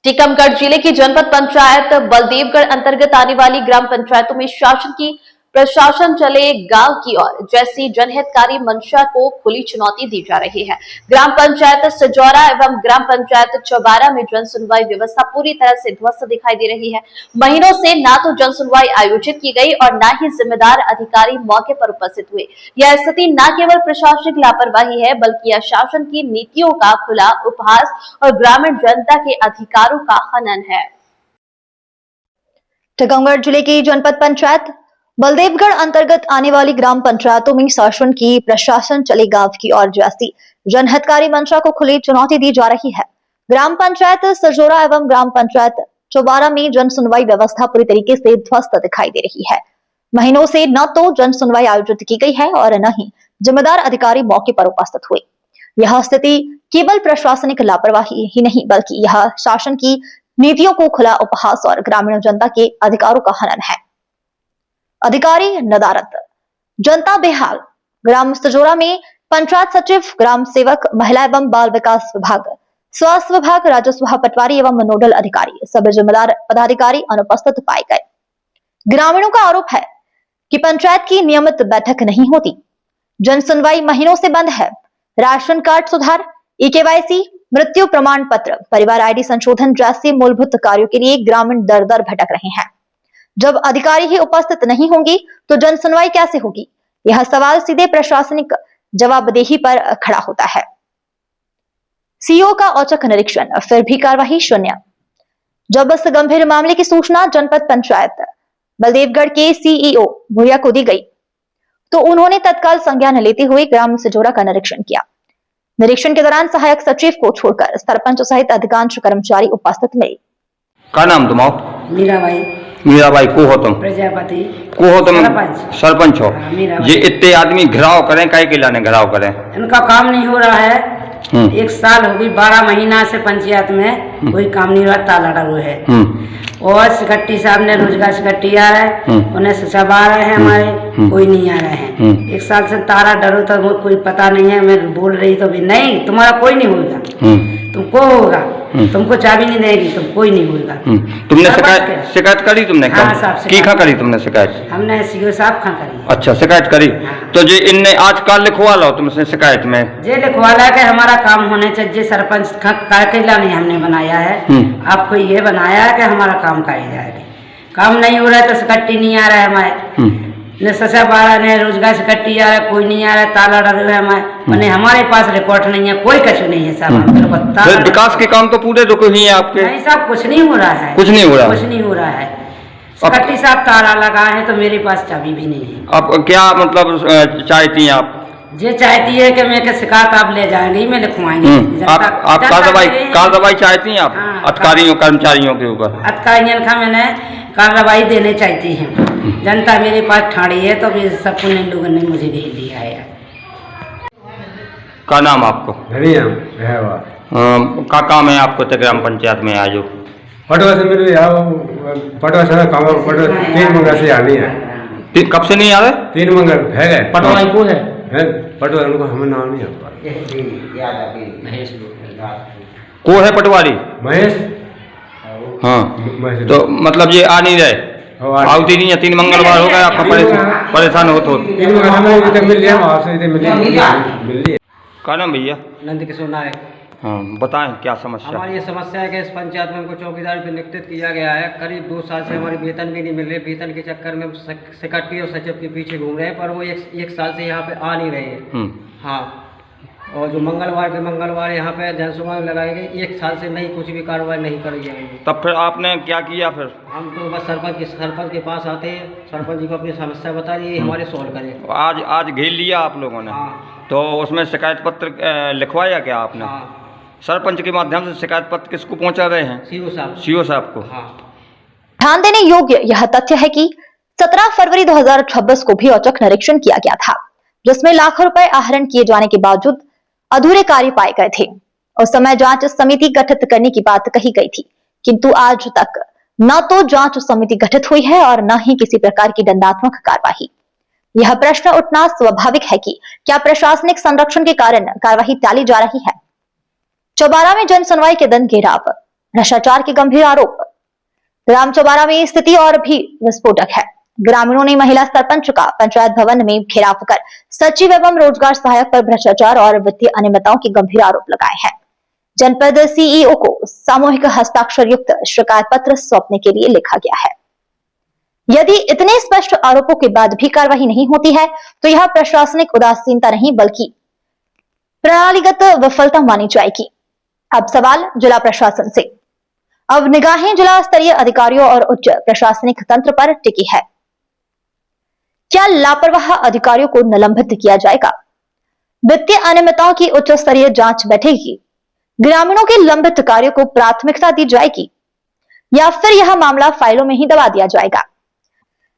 टीकमगढ़ जिले की जनपद पंचायत बलदेवगढ़ अंतर्गत आने वाली ग्राम पंचायतों में शासन की प्रशासन चले गांव की ओर जैसी जनहितकारी मंशा को खुली चुनौती दी जा रही है। ग्राम पंचायत सजौरा एवं ग्राम पंचायत चौबारा में जन सुनवाई व्यवस्था पूरी तरह से ध्वस्त दिखाई दे रही है। महीनों से ना तो जन सुनवाई आयोजित की गई और न ही जिम्मेदार अधिकारी मौके पर उपस्थित हुए। यह स्थिति न केवल प्रशासनिक लापरवाही है बल्कि यह शासन की नीतियों का खुला उपहास और ग्रामीण जनता के अधिकारों का हनन है। टीकमगढ़ जिले की जनपद पंचायत बलदेवगढ़ अंतर्गत आने वाली ग्राम पंचायतों में शासन की प्रशासन चले गांव की ओर जैसी जनहितकारी मंशा को खुली चुनौती दी जा रही है। ग्राम पंचायत सजौरा एवं ग्राम पंचायत चौबारा में जन सुनवाई व्यवस्था पूरी तरीके से ध्वस्त दिखाई दे रही है। महीनों से न तो जन सुनवाई आयोजित की गई है और न ही जिम्मेदार अधिकारी मौके पर उपस्थित हुए। यह स्थिति केवल प्रशासनिक लापरवाही ही नहीं बल्कि यह शासन की नीतियों को खुला उपहास और ग्रामीण जनता के अधिकारों का हनन है। अधिकारी नदारत, जनता बेहाल। ग्राम सजौरा में पंचायत सचिव, ग्राम सेवक, महिला एवं बाल विकास विभाग, स्वास्थ्य विभाग, राजस्व पटवारी एवं नोडल अधिकारी सभी जिम्मेदार पदाधिकारी अनुपस्थित पाए गए। ग्रामीणों का आरोप है कि पंचायत की नियमित बैठक नहीं होती, जन सुनवाई महीनों से बंद है। राशन कार्ड सुधार, EKYC, मृत्यु प्रमाण पत्र, परिवार ID संशोधन जैसे मूलभूत कार्यों के लिए ग्रामीण दर दर भटक रहे हैं। जब अधिकारी ही उपस्थित नहीं होंगे तो जन सुनवाई कैसे होगी? यह सवाल सीधे प्रशासनिक जवाबदेही पर खड़ा होता है। CO का औचक निरीक्षण, फिर भी कार्रवाई शून्य। जब इस गंभीर मामले की सूचना जनपद पंचायत बलदेवगढ़ के CEO भूरिया को दी गई तो उन्होंने तत्काल संज्ञान लेते हुए ग्राम सजौरा का निरीक्षण किया। निरीक्षण के दौरान सहायक सचिव को छोड़कर सरपंच सहित अधिकांश कर्मचारी उपस्थित मिले। का नाम तुम्हारा? मीराबाई को हो तुम? प्रजापति को हो तुम? सरपंच हो। ये इतने आदमी घिराव करें, काहे के लाने घिराव करें? इनका काम नहीं हो रहा है। 1 साल हो गई, 12 महीना से पंचायत में कोई काम नहीं हो रहा, ताला डरू है। और सिकट्टी साहब ने रोजगार सिकट्टी आ है, उन्हें सचिव आ रहे हैं हमारे, कोई नहीं आ रहे हैं। 1 साल से ताला डरो तो कोई पता नहीं है। मैं बोल रही तो भी नहीं, तुम्हारा कोई नहीं होगा, तुमको होगा, तुमको चाबी नहीं देगी, तुम कोई नहीं होगा। तुमने शिकायत करी? तुमने क्या करी? तुमने शिकायत? हमने CO साहब खा करी। अच्छा, शिकायत करी। तो जे इनने आज कल लिखवा लो तुमसे शिकायत में? जे लिखवा ला के हमारा काम होने चाहिए। सरपंच काकेला नहीं हमने बनाया है, आपको ये बनाया है कि हमारा काम कराई जाएगी। काम नहीं हो रहा है तो सिकट्टी नहीं आ रहा है हमारे, न सचिव आ रहा है, न रोजगार सिकट्टी आ रहा है, कोई नहीं आ रहा है, ताला डर है हमारे। हमारे पास रिकॉर्ड नहीं है, कोई कछु नहीं है साहब। विकास के काम तो पूरे रुके ही है आपके? नहीं साहब, कुछ नहीं हो रहा है, कुछ नहीं हो रहा, कुछ नहीं हो रहा है। सिकट्टी साहब ताला लगा है तो मेरे पास चाबी भी नहीं है। अब क्या मतलब चाहती हैं आप? ये चाहती है कि मैं शिकायत आप ले जाएंगे, मैं लिखवाएंगे। आप कार्रवाई चाहती हैं आप? हाँ, अधिकारियों कर्मचारियों के ऊपर अधिकारियों का मैंने कार्रवाई देने चाहती है। जनता मेरे पास ठाड़ी है तो सबको लोगों ने मुझे दे दिया है। का नाम आपको? का काम है आपको ग्राम पंचायत में आज? पटवा से मेरे पटवा से काम, पटवा 3 मंगल से आनी है। कब से नहीं आ रहे? 3 मंगल है। पटवा को है पटवा, उनको हमें नाम नहीं आता। को है पटवारी? महेश। हाँ, तो मतलब ये आ नहीं रहे, आवती नहीं है। 3 मंगलवार हो गए, आपका परेशान हो तो का नाम भैया? नंद किशोर नायक। हाँ, बताएं क्या समस्या? हमारी ये समस्या है कि इस पंचायत में हमको चौकीदार पे नियुक्त किया गया है। करीब 2 साल से हमारी वेतन भी नहीं मिल रही। वेतन के चक्कर में सेक्रेटरी और सचिव के पीछे घूम रहे हैं, पर वो एक साल से यहाँ पे आ नहीं रहे हैं। हाँ, और जो मंगलवार के मंगलवार यहाँ पे जनसुनवाई लगाई गई, 1 साल से नहीं, कुछ भी कार्रवाई नहीं करी जाएगी। तब फिर आपने क्या किया? फिर हम तो बस सरपंच के पास आते हैं, सरपंच जी को अपनी समस्या बता रही है, हमारे सॉल्व करें। आज घेर लिया आप लोगों ने? तो उसमें शिकायत पत्र लिखवाया क्या आपने? सरपंच के माध्यम से शिकायत पत्र किसको पहुंचा रहे हैं? CO साहब को। ध्यान देने योग्य यह तथ्य है कि 17 फरवरी 2026 को भी औचक निरीक्षण किया गया था, जिसमें लाखों रुपए आहरण किए जाने के बावजूद अधूरे कार्य पाए गए थे। उस समय जांच समिति गठित करने की बात कही गई थी, किंतु आज तक न तो जांच समिति गठित हुई है और न ही किसी प्रकार की दंडात्मक कार्रवाई। यह प्रश्न उठना स्वाभाविक है कि क्या प्रशासनिक संरक्षण के कारण कार्रवाई टाली जा रही है? चौबारा में जन सुनवाई के दिन घेराव, भ्रष्टाचार के गंभीर आरोप। ग्राम चौबारा में स्थिति और भी विस्फोटक है। ग्रामीणों ने महिला सरपंच का पंचायत भवन में घेराव कर सचिव एवं रोजगार सहायक पर भ्रष्टाचार और वित्तीय अनियमितताओं के गंभीर आरोप लगाए हैं। जनपद सीईओ को सामूहिक हस्ताक्षर युक्त शिकायत पत्र सौंपने के लिए लिखा गया है। यदि इतने स्पष्ट आरोपों के बाद भी कार्रवाई नहीं होती है तो यह प्रशासनिक उदासीनता नहीं बल्कि प्रणालीगत विफलता मानी जाएगी। अब सवाल जिला प्रशासन से। अब निगाहें जिला स्तरीय अधिकारियों और उच्च प्रशासनिक तंत्र पर टिकी है। क्या लापरवाह अधिकारियों को निलंबित किया जाएगा? वित्तीय अनियमितताओं की उच्च स्तरीय जांच बैठेगी। ग्रामीणों के लंबित कार्यों को प्राथमिकता दी जाएगी या फिर यह मामला फाइलों में ही दबा दिया जाएगा?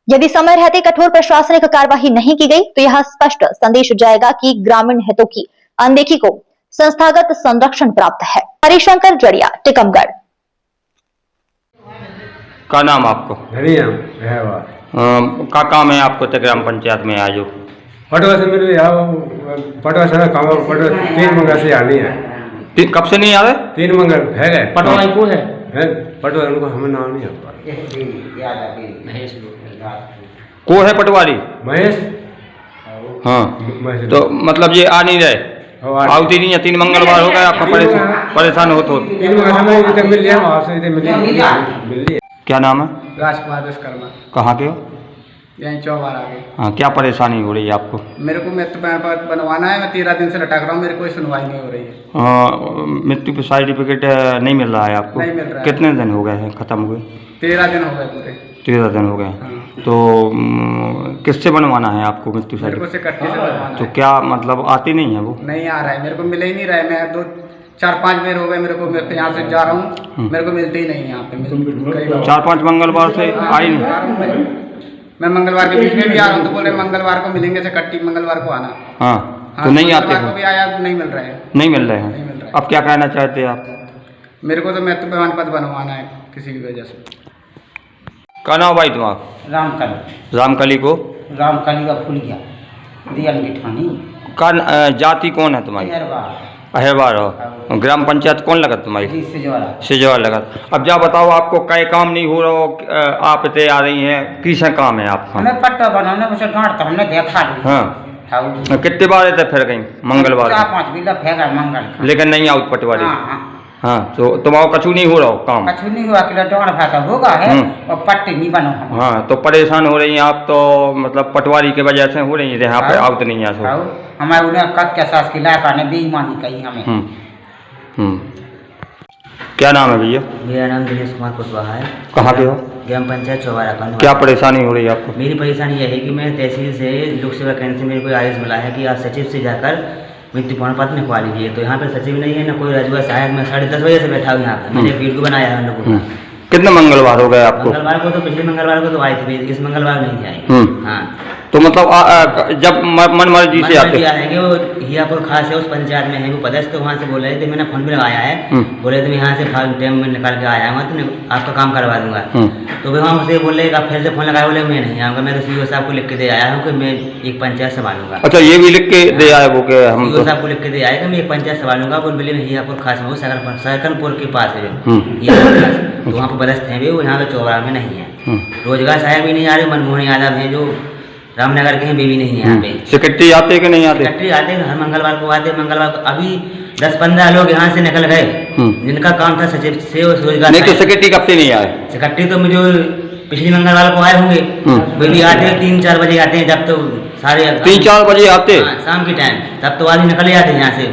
यदि समय रहते कठोर प्रशासनिक कार्यवाही नहीं की गई तो यह स्पष्ट संदेश जाएगा कि ग्रामीण हितों की अनदेखी को संस्थागत संरक्षण प्राप्त है। हरिशंकर जड़िया, टिकमगढ़। का नाम आपको? धनिया है बात का काम है आपको तो ग्राम पंचायत में आज? पटवा से मेरे यहाँ पटवा सारा काम पटवा 3 मंगल से आनी है। कब से नहीं आ रहे? 3 मंगल है गए। पटवा को है पटवा उनको हमें नाम नहीं आता। को है पटवारी? महेश। हाँ महेश। तो मतलब ये आ नहीं रहे, आवती नहीं है। 3 मंगलवार हो गए आपका परेशान हो तो 3 मंगल मिल लिया आपसे मिल लिया। क्या नाम है? राजकुमार विश्वकर्मा। कहाँ के हो? यहीं चौबारा के। हाँ, क्या परेशानी हो रही है आपको? मेरे को मृत्यु प्रमाण बनवाना है। मैं 13 दिन से लटक रहा हूँ, मेरी कोई सुनवाई नहीं हो रही है। मृत्यु पे सर्टिफिकेट नहीं मिल रहा है आपको? नहीं मिल रहा है। कितने दिन हो गए हैं खत्म हुए? 13 दिन हो गए पूरे। 13 दिन हो गए। हाँ। तो किससे बनवाना है आपको मृत्यु मेरे को सर्टिफिकेट? से कट्टी से बनवाना तो है। क्या मतलब आती नहीं है वो? नहीं आ रहा है, मेरे को मिल ही नहीं रहा है। मैं 2-4-5 बार हो गए मेरे को यहाँ से जा रहा हूँ, मेरे को मिलते ही नहीं है यहाँ पे। 4-5 मंगलवार से आई नहीं। मैं मंगलवार के बीच में भी आ रहा हूँ तो बोले मंगलवार को मिलेंगे से कट्टी, मंगलवार को आना। हाँ, तो नहीं आते मंगलवार हो? को भी आया, नहीं मिल रहा है। नहीं मिल रहे नहीं हैं। मिल रहा है। अब क्या कहना चाहते हैं आप? मेरे को तो मृत्यु प्रमाण पत्र बनवाना है किसी की वजह से। क्या नाम भाई तुम्हारा? रामकली। रामकली को? रामकली का फुलिया दियल मिठानी का जाति कौन है तुम्हारी? अहरबार हो। ग्राम पंचायत कौन लगा तुम्हारी? सिजवारा लगा। अब जा बताओ, आपको कई काम नहीं हो रहा हो, आप इतने आ रही हैं, किसा काम है आपका? हमें पट्टा बनाने में गांठ तो हमने देखा नहीं। हाँ, कितने बार थे फिर गई मंगलवार? 4-5 बिल्ला फेंका मंगल। लेकिन नहीं आओ पटवारी। हाँ, हाँ, तो तुम्हारा कछु नहीं हो रहा हो काम? कछु नहीं हुआ कि डांड भाषा होगा है और पट्टे नहीं बनो हम। हाँ, तो परेशान हो रही हैं आप तो, मतलब पटवारी के वजह से हो रही है, यहाँ पे आउट नहीं आ। हमारे उन्हें कद के सास की लाका ने बेईमानी कही हमें। क्या नाम है भैया? मेरा नाम दिनेश कुमार कुशवाहा है। कहाँ के हो? ग्राम पंचायत चौबारा का। क्या परेशानी हो रही है आपको? मेरी परेशानी यह है कि मैं तहसील से लोक सेवा केंद्र से मेरे को आदेश मिला है कि आप सचिव से जाकर मृत्यु प्रमाण पत्र निकलवा लीजिए। तो यहाँ पे सचिव नहीं है ना कोई राजवा सहायक। मैं 10:30 बजे से बैठा हूँ यहाँ पे। मैंने वीडियो बनाया है उन लोगों का। कितने मंगलवार हो गए आपको? मंगलवार को तो पिछले मंगलवार को तो आई थी, इस मंगलवार नहीं आई। हाँ, तो मतलब जब मन मर्जी से आते है कि वो हियापुर खास है, उस पंचायत में है वो पदस्थ, तो वहाँ से बोल रहे थे। मैंने फोन भी लगाया है, बोले तुम यहाँ से टाइम में निकाल के आया हूँ तो आपका काम करवा दूंगा। तो वहाँ उसे बोले आप फिर से फोन लगाया, बोले मैं नहीं आऊँगा, मैं तो सीओ साहब को लिख के दे आया हूँ कि मैं एक पंचायत संभालूंगा। अच्छा, ये भी लिख के दे आए वो के? हम सीओ साहब को लिख के दे आए कि मैं एक पंचायत संभालूंगा। वो बोले हियापुर खास में, वो सकरनपुर के पास है जो, तो वहाँ पर पदस्थ है वो, यहाँ पे चौबारा में नहीं है। रोजगार सहायक भी नहीं आ रहे, मनमोहन यादव है जो रामनगर के हैं, वे भी नहीं है यहाँ पे। सेक्रेटरी आते कि नहीं आते? सेक्रेटरी आते हैं, हर मंगलवार को आते हैं। मंगलवार को अभी 10-15 लोग यहाँ से निकल गए जिनका काम था सचिव से रोजगार। नहीं तो सेक्रेटरी कब से नहीं आए? सेक्रेटरी तो मुझे पिछले मंगलवार को आए होंगे। वे भी आते हैं 3-4 बजे आते हैं, जब तो सारे 3-4 बजे आते शाम के टाइम, तब तो आदमी निकल जाते हैं यहाँ से।